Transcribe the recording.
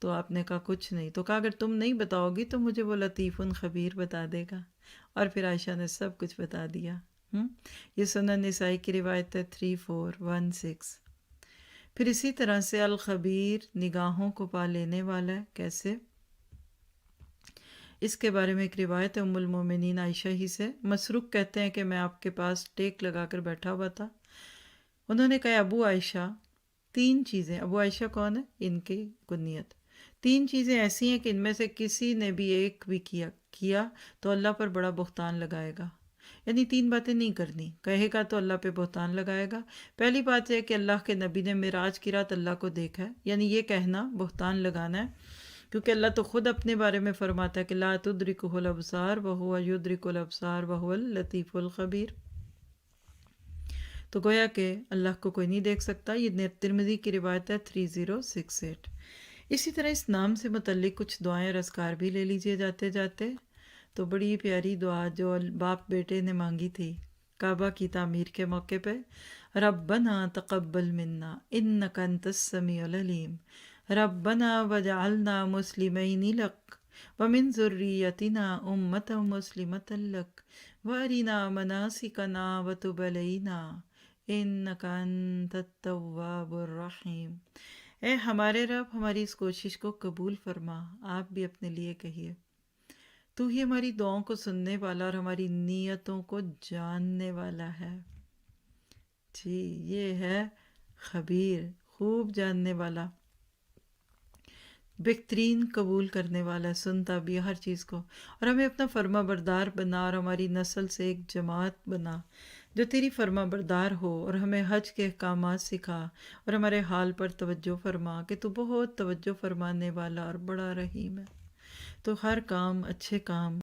تو آپ نے کہا کچھ نہیں، تو کہا اگر تم نہیں بتاؤ گی تو مجھے وہ لطیف خبیر بتا دے گا، اور پھر عائشہ نے سب کچھ بتا دیا۔ یہ سنن نسائی کی روایت ہے 3416۔ پھر اسی طرح سے الخبیر نگاہوں کو پا لینے والا ہے، کیسے؟ اس کے بارے میں ایک روایت ہے ام المومنین عائشہ ہی سے۔ مسروق کہتے ہیں کہ میں آپ کے پاس ٹیک لگا کر بیٹھا ہوا تھا، انہوں نے کہا ابو عائشہ تین چیزیں، ابو عائشہ کون ہے؟ ان کی کنیت، تین چیزیں ایسی ہیں کہ ان میں سے کسی نے بھی ایک بھی کیا تو اللہ پر بڑا بہتان لگائے گا۔ یعنی تین باتیں نہیں کرنی، کہے گا تو اللہ پہ بہتان لگائے گا۔ پہلی بات ہے کہ اللہ کے نبی نے معراج کی رات اللہ کو دیکھا ہے، یعنی یہ کہنا بہتان لگانا ہے، کیونکہ اللہ تو خود اپنے بارے میں فرماتا ہے کہ لا تدرکہ الابصار وہو یدرک الابصار وہو اللطیف الخبیر۔ تو گویا کہ اللہ کو کوئی نہیں دیکھ سکتا۔ یہ ترمذی کی روایت ہے 3068۔ اسی طرح اس نام سے متعلق کچھ دعائیں اور اذکار بھی لے لیجئے جاتے جاتے۔ تو بڑی پیاری دعا جو باپ بیٹے نے مانگی تھی کعبہ کی تعمیر کے موقع پہ، ربنا تقبل منا انک انت السمیع العلیم ربنا وجعلنا مسلمین لک ومن ذریتنا امۃ مسلمۃ لک وارنا مناسکنا وتب علینا انک انت التواب الرحیم۔ اے ہمارے رب، ہماری اس کوشش کو قبول فرما۔ آپ بھی اپنے لیے کہیے، تو ہی ہماری دعاؤں کو سننے والا اور ہماری نیتوں کو جاننے والا ہے۔ جی، یہ ہے خبیر، خوب جاننے والا، بہترین قبول کرنے والا، سنتا بھی ہر چیز کو، اور ہمیں اپنا فرما بردار بنا، اور ہماری نسل سے ایک جماعت بنا جو تیری فرما بردار ہو، اور ہمیں حج کے احکامات سکھا، اور ہمارے حال پر توجہ فرما کہ تو بہت توجہ فرمانے والا اور بڑا رحیم ہے۔ تو ہر کام، اچھے کام